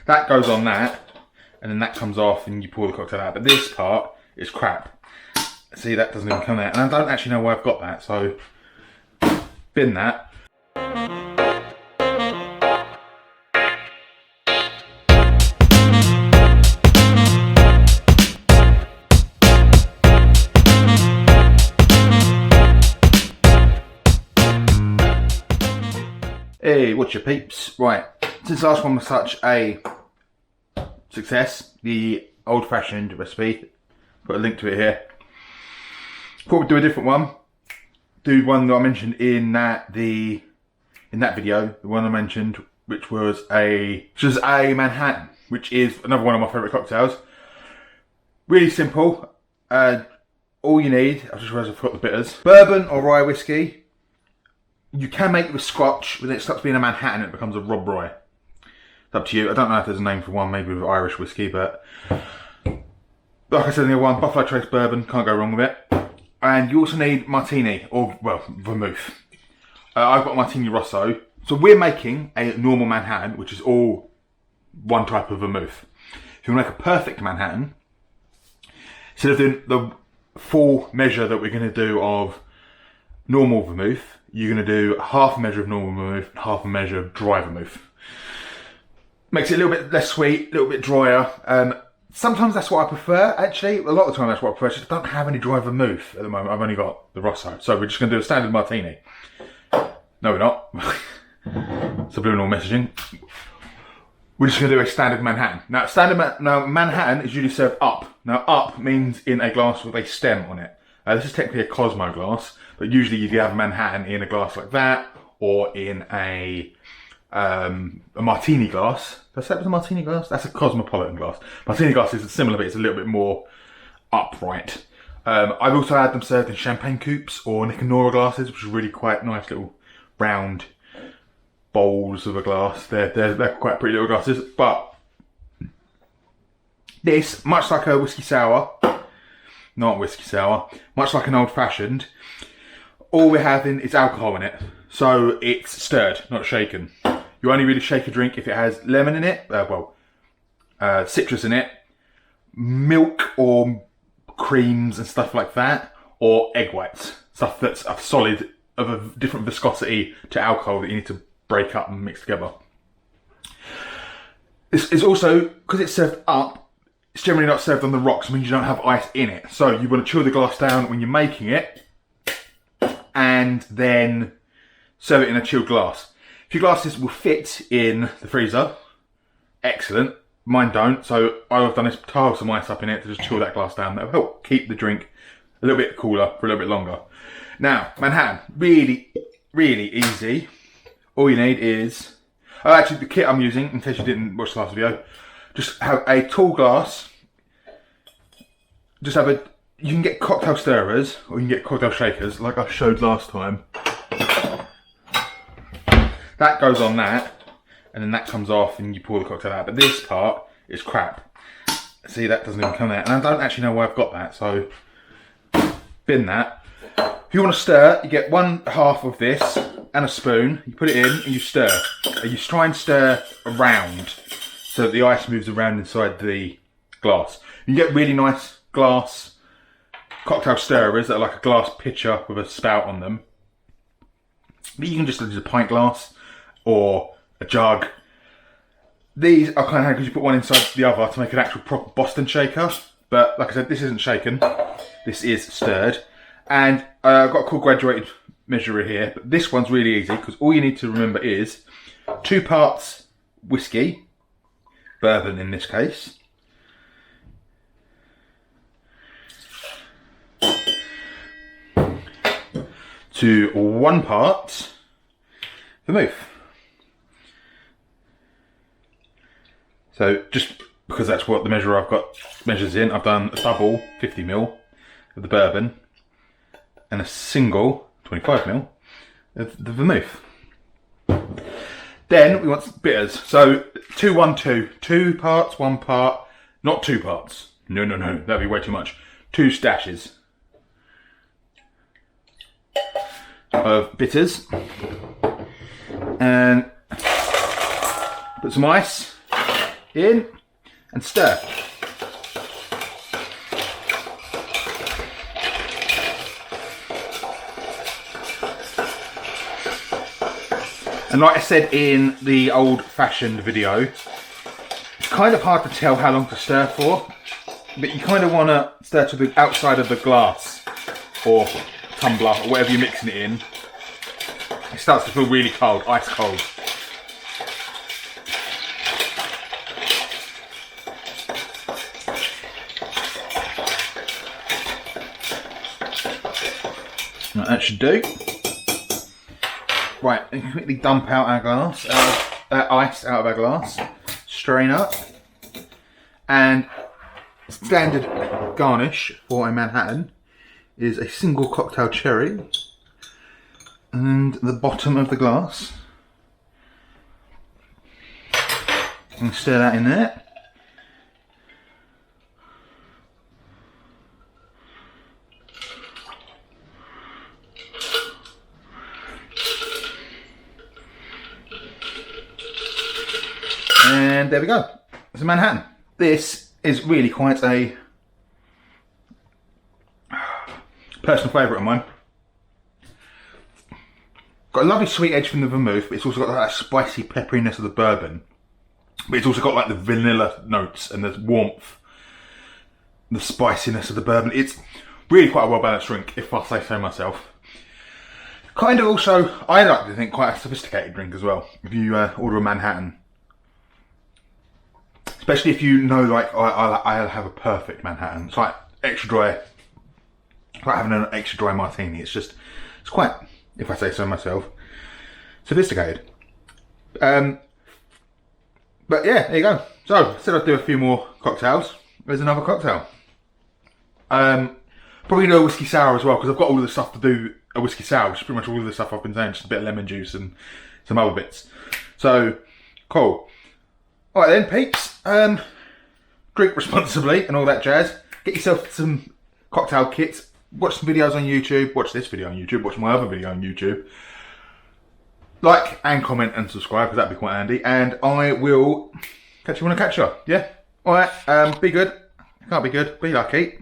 That goes on that, and then that comes off and you pour the cocktail out. But this part is crap. See, that doesn't even come out. And I don't actually know where I've got that, so bin that. Hey, what's your peeps? Right, since last one was such a success, the old-fashioned recipe, put a link to it here. Thought we'd do a different one. Do one that I mentioned in that video, the one I mentioned, which was a Manhattan, which is another one of my favourite cocktails. Really simple. All you need, I just realised I forgot the bitters. Bourbon or Rye Whiskey. You can make it with Scotch, when it starts being a Manhattan, it becomes a Rob Rye. It's up to you. I don't know if there's a name for one, maybe with Irish whiskey, but like I said in the other one, Buffalo Trace Bourbon, can't go wrong with it. And you also need Martini, or, well, Vermouth. I've got Martini Rosso. So we're making a normal Manhattan, which is all one type of Vermouth. If you want to make a perfect Manhattan, instead of doing the full measure that we're going to do of normal Vermouth, you're going to do half a measure of normal Vermouth and half a measure of dry Vermouth. Makes it a little bit less sweet, a little bit drier. Sometimes that's what I prefer, actually. A lot of the time that's what I prefer. I just don't have any dry Vermouth at the moment. I've only got the Rosso. So we're just going to do a standard Martini. No, we're not. Subliminal messaging. We're just going to do a standard Manhattan. Now, Manhattan is usually served up. Now, up means in a glass with a stem on it. This is technically a Cosmo glass, but usually you have a Manhattan in a glass like that, or in a martini glass. Did I say it was a martini glass? That's a cosmopolitan glass. Martini glass is similar, but it's a little bit more upright. I've also had them served in champagne coupes or Nicanora glasses, which are really quite nice little round bowls of a glass. They're quite pretty little glasses, but this, much like a whiskey sour, not whiskey sour, much like an old fashioned, all we're having is alcohol in it. So it's stirred, not shaken. You only really shake a drink if it has lemon in it, citrus in it, milk or creams and stuff like that, or egg whites, stuff that's a solid, of a different viscosity to alcohol that you need to break up and mix together. It's also, because it's served up, it's generally not served on the rocks, means you don't have ice in it. So you want to chill the glass down when you're making it, and then serve it in a chilled glass. If your glasses will fit in the freezer, excellent. Mine don't, so I've done is pile some ice up in it to just chill that glass down. That'll help keep the drink a little bit cooler for a little bit longer. Now, Manhattan, really, really easy. All you need is, actually the kit I'm using, in case you didn't watch the last video, just have a tall glass. You can get cocktail stirrers, or you can get cocktail shakers, like I showed last time. That goes on that, and then that comes off and you pour the cocktail out. But this part is crap. See, that doesn't even come out. And I don't actually know where I've got that, so bin that. If you want to stir, you get 1/2 of this and a spoon. You put it in and you stir. You try and stir around so that the ice moves around inside the glass. You get really nice glass cocktail stirrers that are like a glass pitcher with a spout on them. But you can just use a pint glass or a jug. These are kind of handy because you put one inside the other to make an actual proper Boston shaker. But like I said, this isn't shaken. This is stirred. And I've got a cool graduated measurer here. But this one's really easy because all you need to remember is 2 parts whiskey, bourbon in this case, to 1 part vermouth. So just because that's what the measure I've got measures in, I've done a double 50ml of the bourbon and a single 25ml of the vermouth. Then we want bitters. So 2, 1, 2. 2 parts, 1 part, not 2 parts. No, that'd be way too much. 2 stashes of bitters. And put some ice. in and stir. And like I said in the old-fashioned video, it's kind of hard to tell how long to stir for, but you kind of want to stir to the outside of the glass or tumbler or whatever you're mixing it in. It starts to feel really cold, ice cold. Right, that should do. Right, and quickly dump out our glass, ice out of our glass, strain up, and standard garnish for a Manhattan is a single cocktail cherry, and the bottom of the glass. And stir that in there. And there we go. It's a Manhattan. This is really quite a personal favourite of mine. Got a lovely sweet edge from the vermouth, but it's also got that spicy pepperiness of the bourbon. But it's also got like the vanilla notes and the warmth, the spiciness of the bourbon. It's really quite a well balanced drink, if I say so myself. Kind of also, I like to think, quite a sophisticated drink as well. If you order a Manhattan. Especially if you know, like, I'll have a perfect Manhattan. It's like extra dry. It's like having an extra dry martini. It's quite, if I say so myself, sophisticated. But yeah, there you go. So, I said I'd do a few more cocktails. There's another cocktail. Probably do a whiskey sour as well, because I've got all of the stuff to do a whiskey sour, which is pretty much all of the stuff I've been saying, just a bit of lemon juice and some other bits. So, cool. Alright then, peeps, drink responsibly and all that jazz. Get yourself some cocktail kits, watch some videos on YouTube, watch this video on YouTube, watch my other video on YouTube. Like and comment and subscribe, because that'd be quite handy. And I will catch you when I catch you, yeah? Alright, be good. Can't be good, be lucky.